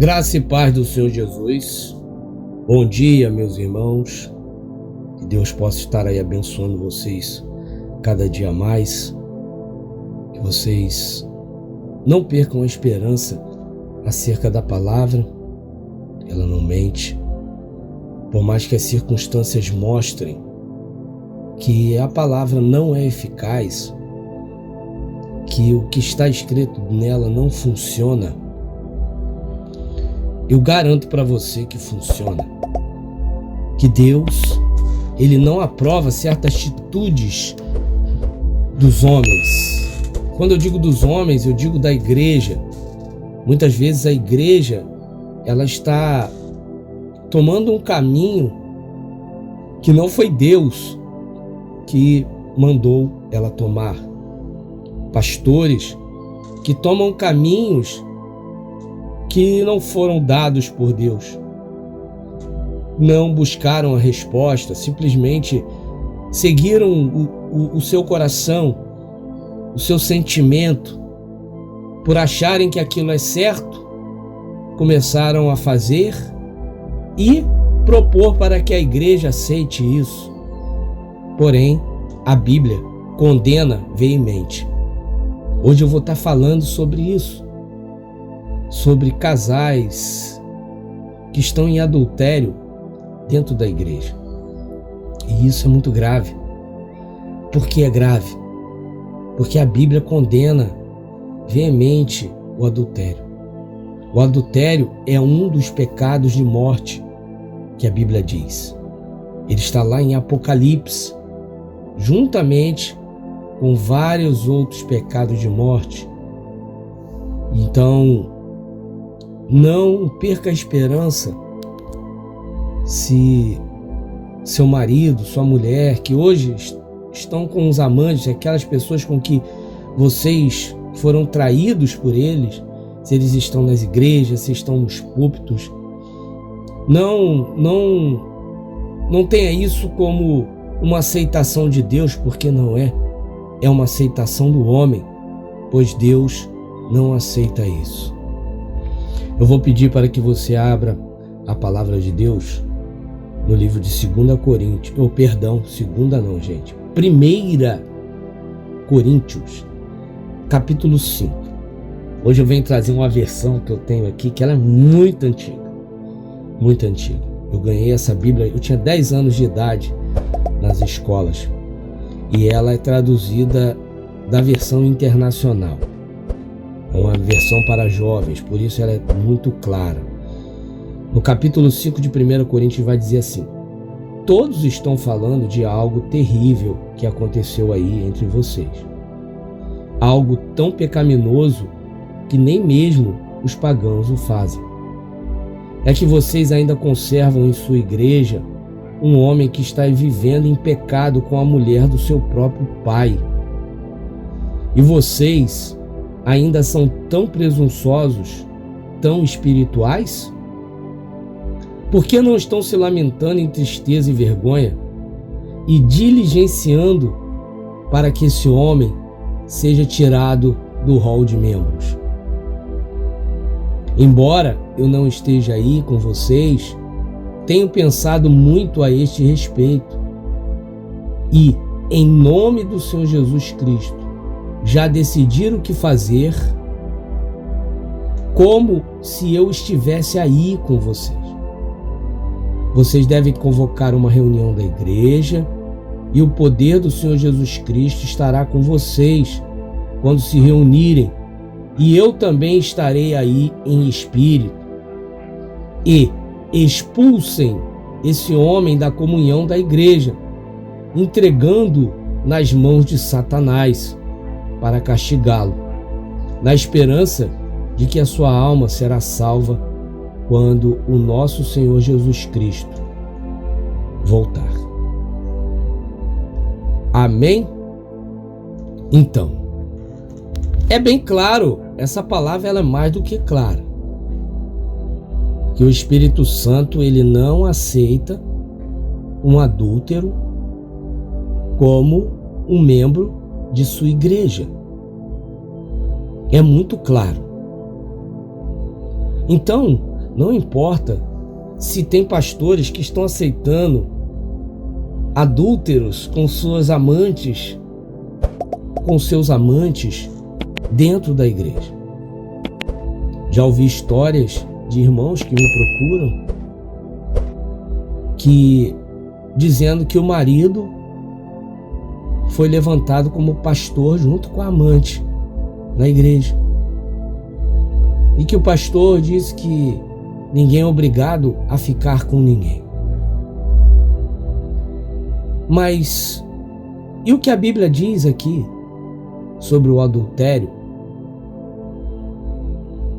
Graça e paz do Senhor Jesus. Bom dia, meus irmãos. Que Deus possa estar aí abençoando vocês cada dia mais. Que vocês não percam a esperança acerca da palavra. Ela não mente. Por mais que as circunstâncias mostrem que a palavra não é eficaz, que o que está escrito nela não funciona, eu garanto para você que funciona. Que Deus, Ele não aprova certas atitudes dos homens. Quando eu digo dos homens, eu digo da igreja. Muitas vezes a igreja, ela está tomando um caminho que não foi Deus que mandou ela tomar. Pastores que tomam caminhos que não foram dados por Deus. Não buscaram a resposta, simplesmente seguiram o seu coração, o seu sentimento, por acharem que aquilo é certo, começaram a fazer e propor para que a igreja aceite isso. Porém, a Bíblia condena veemente. Hoje eu vou estar falando sobre isso. Sobre casais que estão em adultério dentro da igreja. E isso é muito grave. Por que é grave? Porque a Bíblia condena veemente o adultério. O adultério é um dos pecados de morte que a Bíblia diz. Ele está lá em Apocalipse, juntamente com vários outros pecados de morte. Então, não perca a esperança se seu marido, sua mulher, que hoje estão com os amantes, aquelas pessoas com que vocês foram traídos por eles, se eles estão nas igrejas, se estão nos púlpitos, não tenha isso como uma aceitação de Deus, porque não é. É uma aceitação do homem, pois Deus não aceita isso. Eu vou pedir para que você abra a palavra de Deus no livro de 2 Coríntios. 1 Coríntios, capítulo 5. Hoje eu venho trazer uma versão que eu tenho aqui, que ela é muito antiga. Muito antiga. Eu ganhei essa Bíblia, eu tinha 10 anos de idade nas escolas. E ela é traduzida da versão internacional. É uma versão para jovens, por isso ela é muito clara. No capítulo 5 de 1 Coríntios vai dizer assim: todos estão falando de algo terrível que aconteceu aí entre vocês. Algo tão pecaminoso que nem mesmo os pagãos o fazem. É que vocês ainda conservam em sua igreja um homem que está vivendo em pecado com a mulher do seu próprio pai. E vocês ainda são tão presunçosos, tão espirituais? Por que não estão se lamentando em tristeza e vergonha e diligenciando para que esse homem seja tirado do rol de membros? Embora eu não esteja aí com vocês, tenho pensado muito a este respeito e, em nome do Senhor Jesus Cristo, já decidiram o que fazer, como se eu estivesse aí com vocês. Vocês devem convocar uma reunião da igreja e o poder do Senhor Jesus Cristo estará com vocês quando se reunirem, e eu também estarei aí em espírito. E expulsem esse homem da comunhão da igreja, entregando nas mãos de Satanás para castigá-lo, na esperança de que a sua alma será salva quando o nosso Senhor Jesus Cristo voltar. Amém? Então, é bem claro, essa palavra ela é mais do que clara, que o Espírito Santo ele não aceita um adúltero como um membro de sua igreja. É muito claro. Então, Não importa se tem pastores que estão aceitando adúlteros com suas amantes, com seus amantes dentro da igreja. Já ouvi histórias de irmãos que me procuram dizendo que o marido foi levantado como pastor junto com a amante na igreja. E que o pastor disse que ninguém é obrigado a ficar com ninguém. Mas e o que a Bíblia diz aqui sobre o adultério?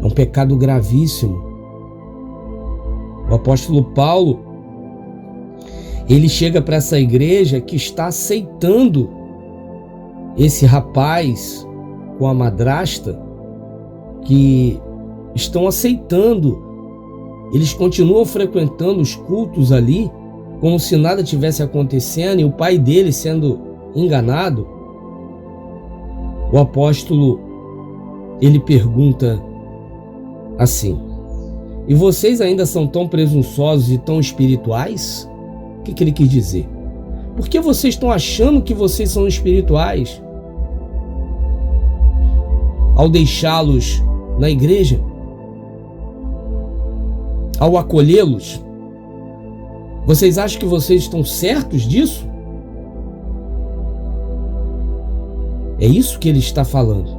É um pecado gravíssimo. O apóstolo Paulo, ele chega para essa igreja que está aceitando esse rapaz com a madrasta, que estão aceitando. Eles continuam frequentando os cultos ali, como se nada tivesse acontecendo, e o pai dele sendo enganado. O apóstolo, ele pergunta assim: e vocês ainda são tão presunçosos e tão espirituais? O que ele quis dizer? Por que vocês estão achando que vocês são espirituais ao deixá-los na igreja? Ao acolhê-los? Vocês acham que vocês estão certos disso? É isso que ele está falando.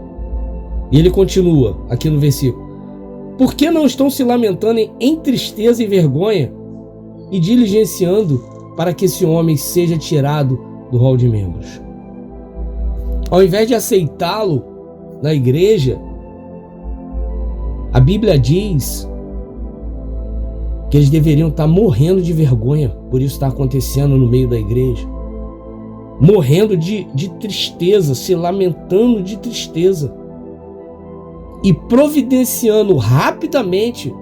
E ele continua aqui no versículo: por que não estão se lamentando em tristeza e vergonha e diligenciando para que esse homem seja tirado do rol de membros? Ao invés de aceitá-lo na igreja, a Bíblia diz que eles deveriam estar morrendo de vergonha por isso estar acontecendo no meio da igreja, morrendo de tristeza, se lamentando de tristeza e providenciando rapidamente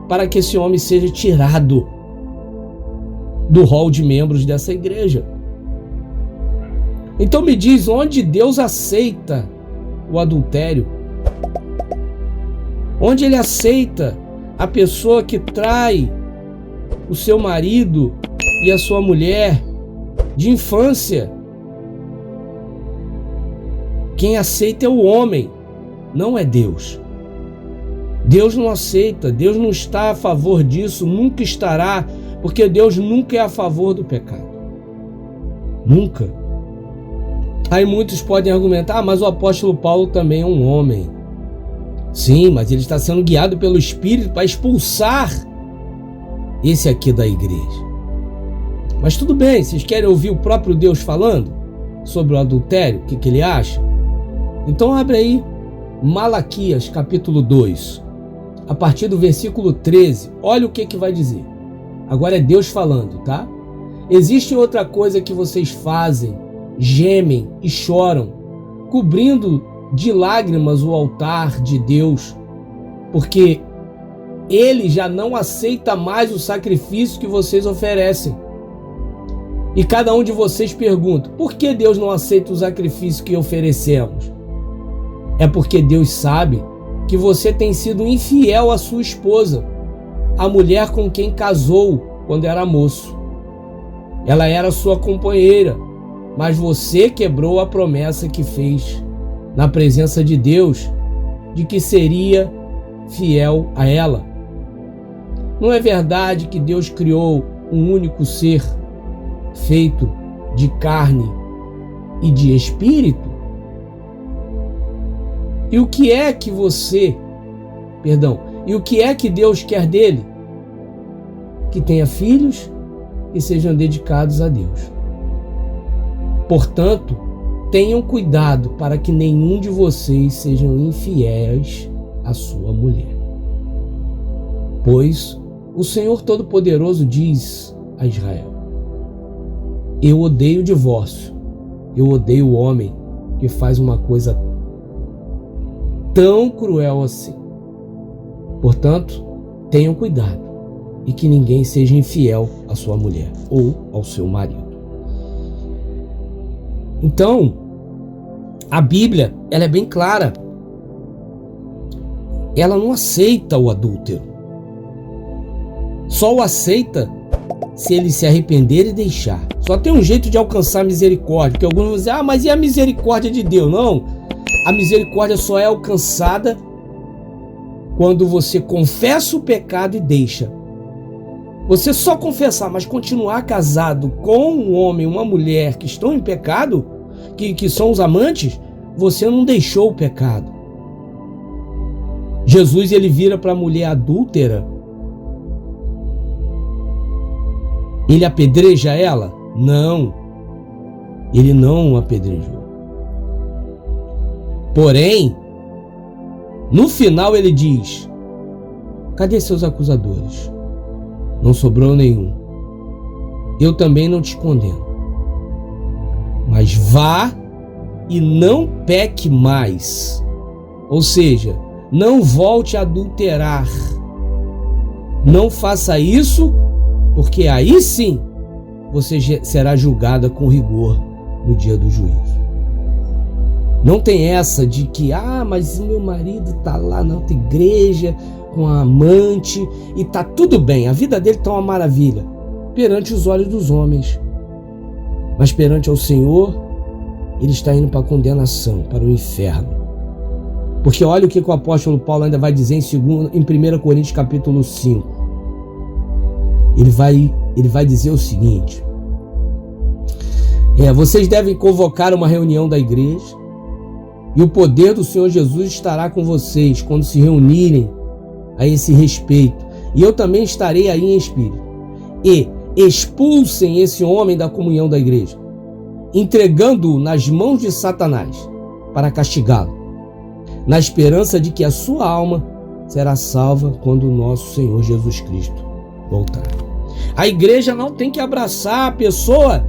para que esse homem seja tirado do rol de membros dessa igreja. Então me diz, onde Deus aceita o adultério? Onde ele aceita a pessoa que trai o seu marido e a sua mulher de infância? Quem aceita é o homem, não é Deus. Deus não aceita, Deus não está a favor disso, nunca estará, porque Deus nunca é a favor do pecado. Nunca. Aí muitos podem argumentar, mas o apóstolo Paulo também é um homem. Sim, mas ele está sendo guiado pelo Espírito para expulsar esse aqui da igreja. Mas tudo bem, vocês querem ouvir o próprio Deus falando sobre o adultério? O que ele acha? Então abre aí Malaquias capítulo 2, a partir do versículo 13. Olha o que vai dizer. Agora é Deus falando, tá? Existe outra coisa que vocês fazem, gemem e choram, cobrindo de lágrimas o altar de Deus, porque ele já não aceita mais o sacrifício que vocês oferecem. E cada um de vocês pergunta: por que Deus não aceita o sacrifício que oferecemos? É porque Deus sabe que você tem sido infiel à sua esposa, a mulher com quem casou quando era moço. Ela era sua companheira, mas você quebrou a promessa que fez na presença de Deus de que seria fiel a ela. Não é verdade que Deus criou um único ser feito de carne e de espírito? E o que é que Deus quer dele? Que tenha filhos e sejam dedicados a Deus. Portanto, tenham cuidado para que nenhum de vocês sejam infiéis à sua mulher. Pois o Senhor Todo-Poderoso diz a Israel: eu odeio o divórcio, eu odeio o homem que faz uma coisa tão cruel assim. Portanto, tenham cuidado e que ninguém seja infiel à sua mulher ou ao seu marido. Então, a Bíblia, ela é bem clara. Ela não aceita o adúltero. só o aceita se ele se arrepender e deixar. Só tem um jeito de alcançar a misericórdia, porque alguns vão dizer, mas e a misericórdia de Deus? Não, a misericórdia só é alcançada quando você confessa o pecado e deixa. Você só confessar, mas continuar casado com um homem, uma mulher que estão em pecado, que são os amantes, você não deixou o pecado. Jesus, ele vira para a mulher adúltera, ele apedreja ela? Não, ele não apedrejou. Porém, no final ele diz, cadê seus acusadores? Não sobrou nenhum. Eu também não te condeno. Mas vá e não peque mais. Ou seja, não volte a adulterar. Não faça isso, porque aí sim você será julgada com rigor no dia do juízo. Não tem essa de que, mas o meu marido está lá na outra igreja com a amante e tá tudo bem, a vida dele tá uma maravilha perante os olhos dos homens, mas perante ao Senhor ele está indo para a condenação, para o inferno. Porque olha o que o apóstolo Paulo ainda vai dizer em 1 Coríntios capítulo 5. Ele vai dizer o seguinte: vocês devem convocar uma reunião da igreja e o poder do Senhor Jesus estará com vocês quando se reunirem a esse respeito, e eu também estarei aí em espírito. E expulsem esse homem da comunhão da igreja, entregando-o nas mãos de Satanás para castigá-lo, na esperança de que a sua alma será salva quando o nosso Senhor Jesus Cristo voltar. A igreja não tem que abraçar a pessoa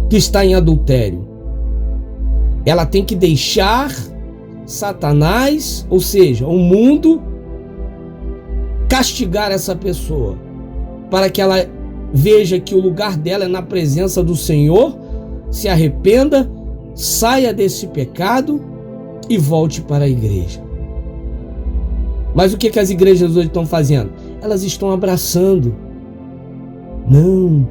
que está em adultério. Ela tem que deixar Satanás, ou seja, o mundo, castigar essa pessoa, para que ela veja que o lugar dela é na presença do Senhor, se arrependa, saia desse pecado e volte para a igreja. Mas o que as igrejas hoje estão fazendo? Elas estão abraçando. Não,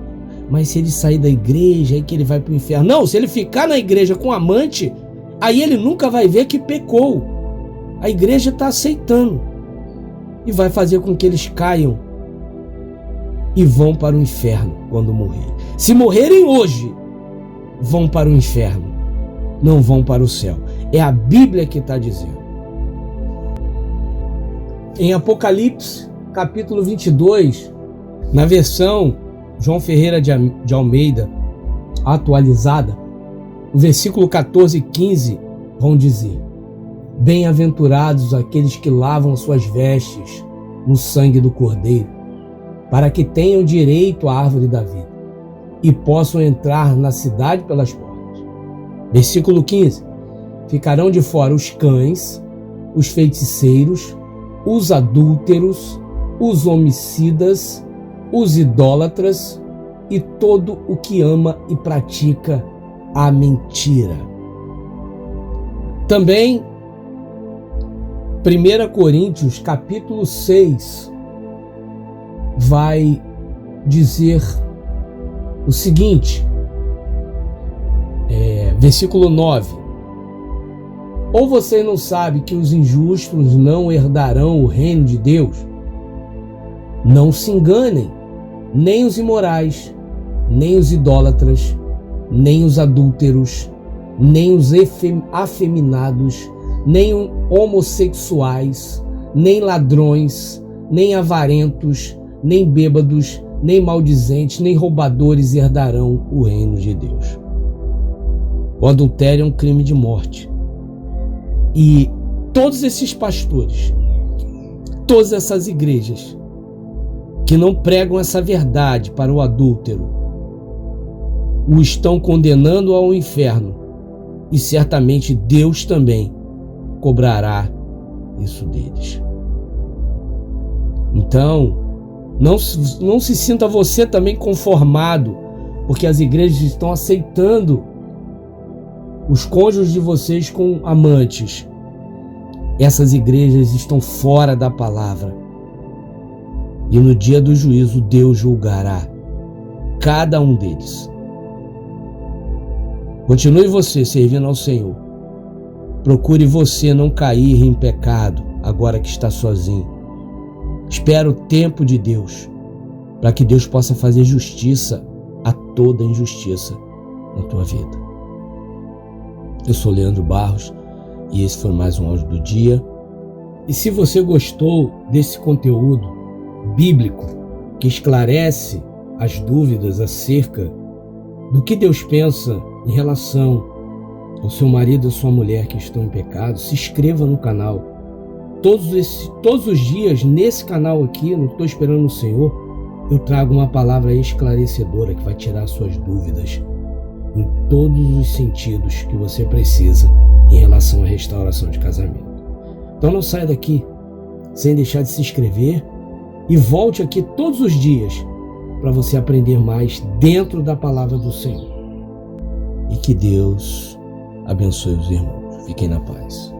mas se ele sair da igreja, aí que ele vai para o inferno. Não, se ele ficar na igreja com amante, aí ele nunca vai ver que pecou. A igreja está aceitando e vai fazer com que eles caiam e vão para o inferno quando morrer. Se morrerem hoje, vão para o inferno, não vão para o céu. É a Bíblia que está dizendo. Em Apocalipse, capítulo 22, na versão João Ferreira de Almeida, atualizada, o versículo 14 e 15 vão dizer: bem-aventurados aqueles que lavam suas vestes no sangue do Cordeiro, para que tenham direito à árvore da vida e possam entrar na cidade pelas portas. Versículo 15: ficarão de fora os cães, os feiticeiros, os adúlteros, os homicidas, os idólatras e todo o que ama e pratica a mentira. Também 1 Coríntios capítulo 6 vai dizer o seguinte, versículo 9: ou você não sabe que os injustos não herdarão o reino de Deus? Não se enganem, nem os imorais, nem os idólatras, nem os adúlteros, nem os afeminados, nem homossexuais, nem ladrões, nem avarentos, nem bêbados, nem maldizentes, nem roubadores herdarão o reino de Deus. O adultério é um crime de morte. E todos esses pastores, todas essas igrejas que não pregam essa verdade para o adúltero, o estão condenando ao inferno, e certamente Deus também cobrará isso deles. Então, não se sinta você também conformado, porque as igrejas estão aceitando os cônjuges de vocês com amantes. Essas igrejas estão fora da palavra. E no dia do juízo, Deus julgará cada um deles. Continue você servindo ao Senhor. Procure você não cair em pecado agora que está sozinho. Espera o tempo de Deus, para que Deus possa fazer justiça a toda injustiça na tua vida. Eu sou Leandro Barros e esse foi mais um áudio do dia. E se você gostou desse conteúdo bíblico que esclarece as dúvidas acerca do que Deus pensa em relação ao seu marido e sua mulher que estão em pecado, se inscreva no canal. Todos os dias nesse canal aqui, no Estou Esperando o Senhor, eu trago uma palavra esclarecedora que vai tirar suas dúvidas em todos os sentidos que você precisa em relação à restauração de casamento. Então não saia daqui sem deixar de se inscrever e volte aqui todos os dias para você aprender mais dentro da palavra do Senhor. E que Deus abençoe os irmãos. Fiquem na paz.